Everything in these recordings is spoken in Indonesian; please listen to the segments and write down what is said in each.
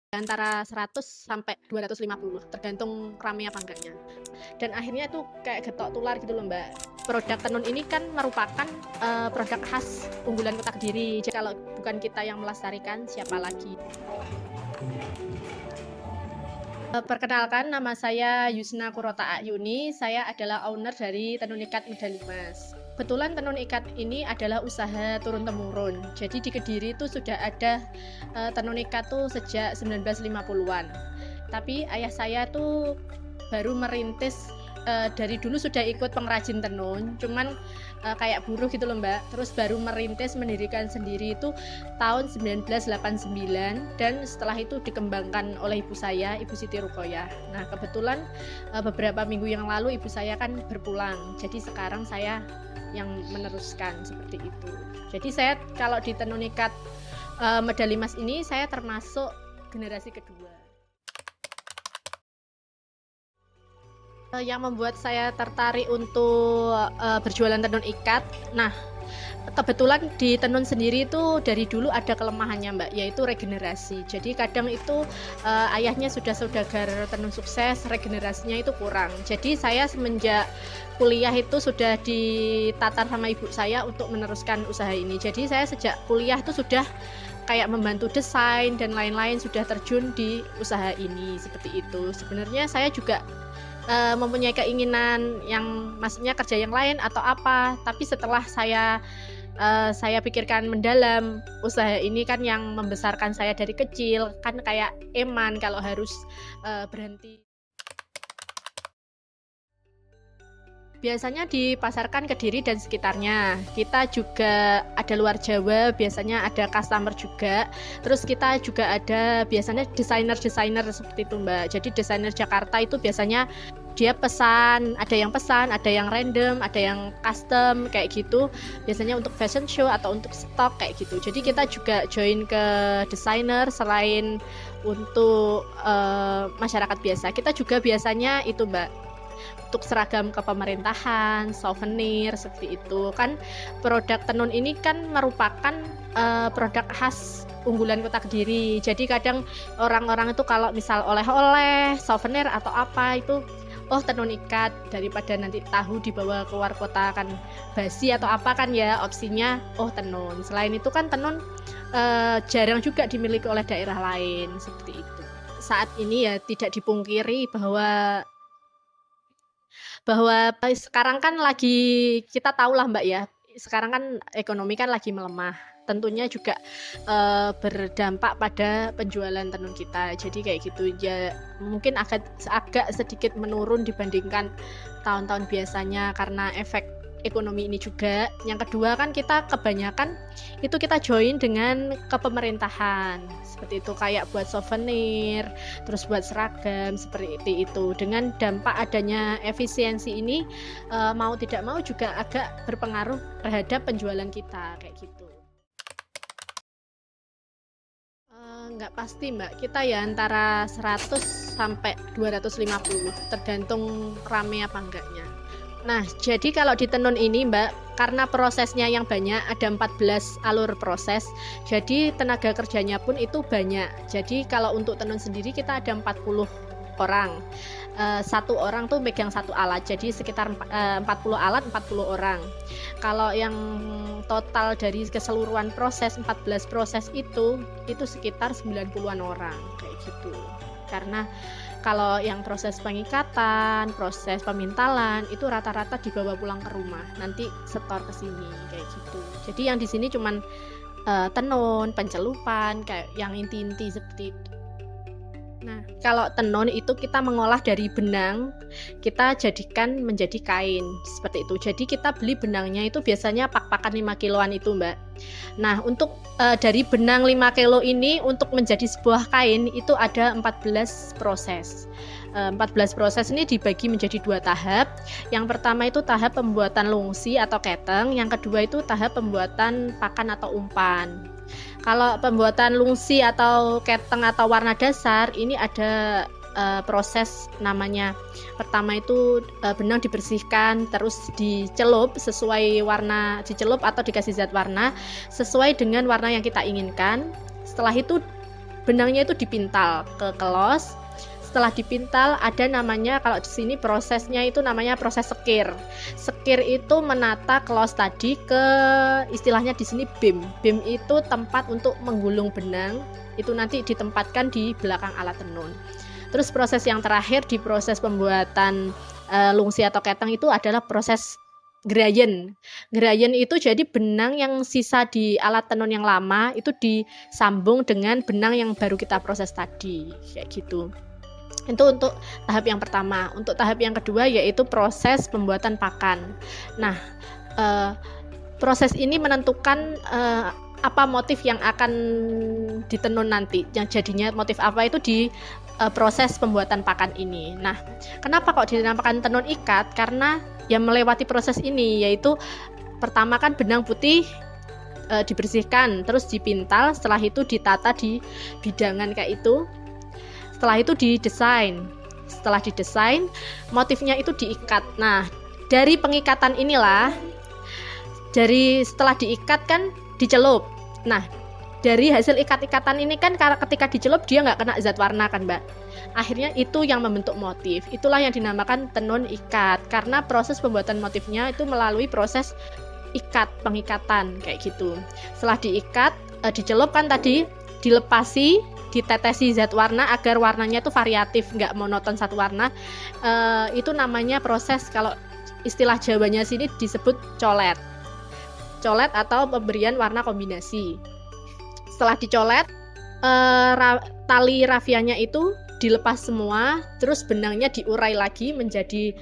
Antara 100 sampai 250 tergantung rame apa enggaknya. Dan akhirnya itu kayak getok tular gitu loh Mbak. Produk tenun ini kan merupakan produk khas unggulan Kota Kediri. Jadi kalau bukan kita yang melestarikan, siapa lagi? Perkenalkan, nama saya Yusna Kurota Ayuni. Saya adalah owner dari Tenun Ikat Medali Mas. Kebetulan tenun ikat ini adalah usaha turun-temurun. Jadi di Kediri itu sudah ada tenun ikat tuh sejak 1950-an. Tapi ayah saya tuh baru merintis, dari dulu sudah ikut pengrajin tenun, cuman kayak buruh gitu loh Mbak. Terus baru merintis mendirikan sendiri itu tahun 1989, dan setelah itu dikembangkan oleh ibu saya, Ibu Siti Rukoyah. Nah kebetulan beberapa minggu yang lalu ibu saya kan berpulang, jadi sekarang saya yang meneruskan seperti itu. Jadi saya kalau di tenun ikat medali emas ini saya termasuk generasi kedua. Yang membuat saya tertarik untuk berjualan tenun ikat, nah kebetulan di tenun sendiri itu dari dulu ada kelemahannya Mbak, yaitu regenerasi. Jadi kadang itu ayahnya sudah saudagar tenun sukses, regenerasinya itu kurang. Jadi saya semenjak kuliah itu sudah ditatar sama ibu saya untuk meneruskan usaha ini. Jadi saya sejak kuliah itu sudah kayak membantu desain dan lain-lain, sudah terjun di usaha ini seperti itu. Sebenarnya saya juga mempunyai keinginan yang maksudnya kerja yang lain atau apa, tapi setelah saya pikirkan mendalam, usaha ini kan yang membesarkan saya dari kecil, kan kayak eman kalau harus berhenti. Biasanya dipasarkan ke Kediri dan sekitarnya. Kita juga ada luar Jawa, biasanya ada customer juga. Terus kita juga ada biasanya desainer-desainer seperti itu Mbak. Jadi desainer Jakarta itu biasanya dia pesan, ada yang random, ada yang custom kayak gitu. Biasanya untuk fashion show atau untuk stok kayak gitu. Jadi kita juga join ke desainer selain untuk masyarakat biasa. Kita juga biasanya itu Mbak, untuk seragam kepemerintahan, souvenir seperti itu. Kan produk tenun ini kan merupakan produk khas unggulan Kota Kediri. Jadi kadang orang-orang itu kalau misal oleh-oleh, souvenir atau apa itu, oh tenun ikat, daripada nanti tahu dibawa keluar kota kan basi atau apa kan ya, opsinya oh tenun. Selain itu kan tenun jarang juga dimiliki oleh daerah lain seperti itu. Saat ini ya tidak dipungkiri bahwa sekarang kan lagi, kita tahu lah Mbak ya, sekarang kan ekonomi kan lagi melemah. Tentunya juga berdampak pada penjualan tenun kita. Jadi kayak gitu ya, mungkin agak sedikit menurun dibandingkan tahun-tahun biasanya karena efek ekonomi ini juga. Yang kedua kan kita kebanyakan itu kita join dengan kepemerintahan seperti itu, kayak buat souvenir, terus buat seragam seperti itu. Dengan dampak adanya efisiensi ini, mau tidak mau juga agak berpengaruh terhadap penjualan kita kayak gitu. Nggak pasti Mbak, kita ya antara 100 sampai 250 tergantung rame apa enggaknya. Nah, jadi kalau di tenun ini Mbak, karena prosesnya yang banyak, ada 14 alur proses, jadi tenaga kerjanya pun itu banyak. Jadi kalau untuk tenun sendiri kita ada 40 orang. Satu orang tuh megang satu alat, jadi sekitar 40 alat, 40 orang. Kalau yang total dari keseluruhan proses, 14 proses itu sekitar 90-an orang kayak gitu. Karena kalau yang proses pengikatan, proses pemintalan itu rata-rata dibawa pulang ke rumah, nanti setor ke sini kayak gitu. Jadi yang di sini cuman tenun, pencelupan, kayak yang inti-inti seperti itu. Nah, kalau tenun itu kita mengolah dari benang, kita jadikan menjadi kain seperti itu. Jadi kita beli benangnya itu biasanya pak-pakan 5 kiloan itu Mbak. Nah, untuk dari benang 5 kilo ini untuk menjadi sebuah kain itu ada 14 proses. 14 proses ini dibagi menjadi 2 tahap. Yang pertama itu tahap pembuatan lungsi atau keteng, yang kedua itu tahap pembuatan pakan atau umpan. Kalau pembuatan lungsi atau keteng atau warna dasar ini ada proses namanya, pertama itu benang dibersihkan, terus dicelup sesuai warna, dicelup atau dikasih zat warna sesuai dengan warna yang kita inginkan. Setelah itu benangnya itu dipintal ke kelos. Setelah dipintal ada namanya, kalau di sini prosesnya itu namanya proses sekir. Sekir itu menata kelos tadi ke, istilahnya di sini bim. Bim itu tempat untuk menggulung benang, itu nanti ditempatkan di belakang alat tenun. Terus proses yang terakhir di proses pembuatan lungsi atau keteng itu adalah proses gerayen. Gerayen itu jadi benang yang sisa di alat tenun yang lama itu disambung dengan benang yang baru kita proses tadi, kayak gitu. Itu untuk tahap yang pertama. Untuk tahap yang kedua yaitu proses pembuatan pakan. Nah, proses ini menentukan apa motif yang akan ditenun nanti. Yang jadinya motif apa itu di proses pembuatan pakan ini. Nah, kenapa kok dinamakan tenun ikat? Karena yang melewati proses ini, yaitu pertama kan benang putih dibersihkan, terus dipintal, setelah itu ditata di bidangan kayak itu. Setelah itu didesain. Setelah didesain, motifnya itu diikat. Nah, dari pengikatan inilah, setelah diikat kan dicelup. Nah, dari hasil ikat-ikatan ini kan ketika dicelup dia nggak kena zat warna kan, Mbak. Akhirnya itu yang membentuk motif. Itulah yang dinamakan tenun ikat. Karena proses pembuatan motifnya itu melalui proses pengikatan kayak gitu. Setelah diikat, dicelup kan tadi, dilepasi, ditetesi zat warna agar warnanya itu variatif, nggak monoton satu warna. Itu namanya proses, kalau istilah Jawanya sini disebut colet atau pemberian warna kombinasi. Setelah dicolet, tali rafianya itu dilepas semua, terus benangnya diurai lagi menjadi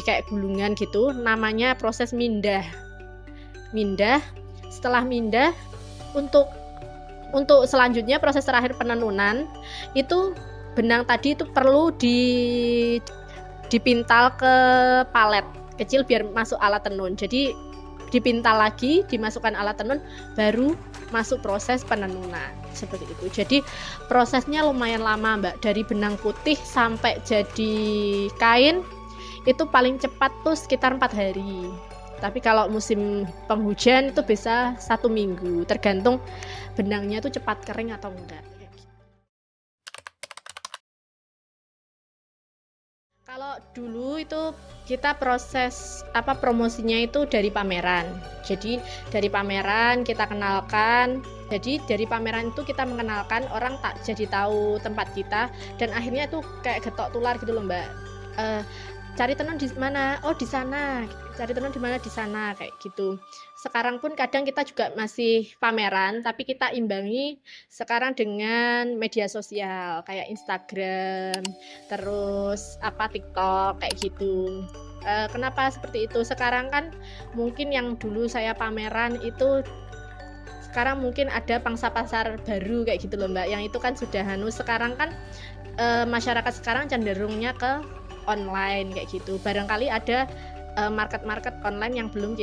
kayak gulungan gitu, namanya proses mindah. Setelah mindah, untuk selanjutnya proses terakhir penenunan itu benang tadi itu perlu dipintal ke palet kecil biar masuk alat tenun. Jadi dipintal lagi, dimasukkan alat tenun, baru masuk proses penenunan seperti itu. Jadi prosesnya lumayan lama, Mbak. Dari benang putih sampai jadi kain itu paling cepat tuh sekitar 4 hari. Tapi kalau musim penghujan itu bisa 1 minggu, tergantung benangnya tuh cepat kering atau enggak. Kalau dulu itu kita proses promosinya itu dari pameran. Jadi dari pameran kita kenalkan. Jadi dari pameran itu kita mengenalkan, orang tak jadi tahu tempat kita, dan akhirnya itu kayak getok tular gitu loh, Mbak. Cari tenun di mana? Oh, di sana. Cari tenun di mana? Di sana, kayak gitu. Sekarang pun kadang kita juga masih pameran, tapi kita imbangi sekarang dengan media sosial kayak Instagram, terus TikTok kayak gitu. Kenapa seperti itu? Sekarang kan mungkin yang dulu saya pameran itu sekarang mungkin ada pangsa pasar baru kayak gitu loh, Mbak. Yang itu kan sudah sekarang kan masyarakat sekarang cenderungnya ke online kayak gitu. Barangkali ada market online yang belum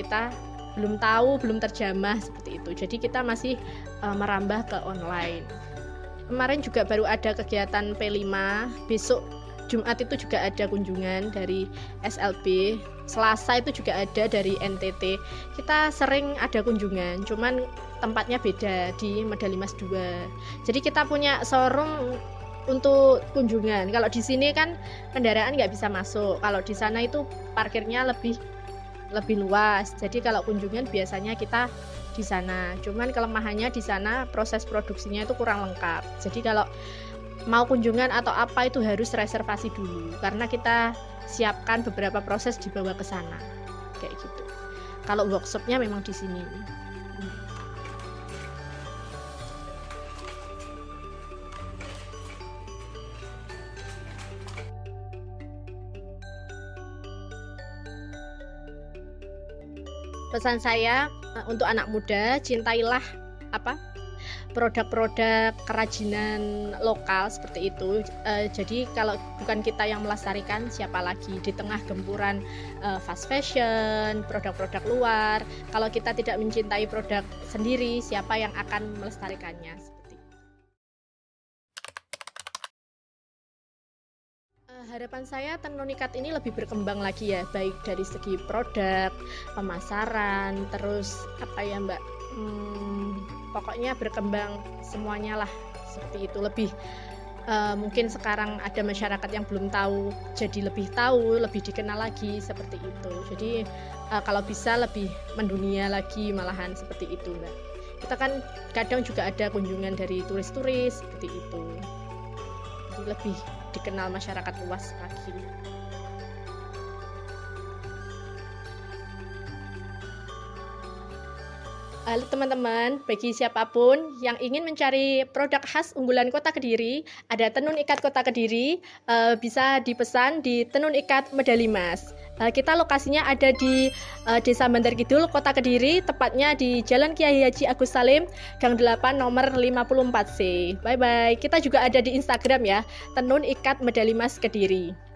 tahu, belum terjamah seperti itu. Jadi kita masih merambah ke online. Kemarin juga baru ada kegiatan P5, besok Jumat itu juga ada kunjungan dari SLB, Selasa itu juga ada dari NTT. Kita sering ada kunjungan, cuman tempatnya beda di Medali Mas 2. Jadi kita punya showroom untuk kunjungan. Kalau di sini kan kendaraan nggak bisa masuk. Kalau di sana itu parkirnya lebih luas. Jadi kalau kunjungan biasanya kita di sana. Cuman kelemahannya di sana proses produksinya itu kurang lengkap. Jadi kalau mau kunjungan atau apa itu harus reservasi dulu, karena kita siapkan beberapa proses dibawa ke sana. Kayak gitu. Kalau workshopnya memang di sini. Pesan saya untuk anak muda, cintailah produk-produk kerajinan lokal seperti itu. Jadi kalau bukan kita yang melestarikan, siapa lagi di tengah gempuran fast fashion, produk-produk luar. Kalau kita tidak mencintai produk sendiri, siapa yang akan melestarikannya? Harapan saya tenun ikat ini lebih berkembang lagi ya, baik dari segi produk, pemasaran, terus Mbak, pokoknya berkembang semuanya lah seperti itu. Lebih mungkin sekarang ada masyarakat yang belum tahu, jadi lebih tahu, lebih dikenal lagi seperti itu. Jadi kalau bisa lebih mendunia lagi malahan seperti itu, Mbak. Kita kan kadang juga ada kunjungan dari turis-turis seperti itu. Jadi lebih dikenal masyarakat luas lagi. Halo teman-teman, bagi siapapun yang ingin mencari produk khas unggulan Kota Kediri, ada tenun ikat Kota Kediri, bisa dipesan di Tenun Ikat Medali Mas. Kita lokasinya ada di Desa Bantar Kidul, Kota Kediri, tepatnya di Jalan Kiai Haji Agus Salim, Gang 8 nomor 54C. Bye-bye. Kita juga ada di Instagram ya, Tenun Ikat Medali Mas Kediri.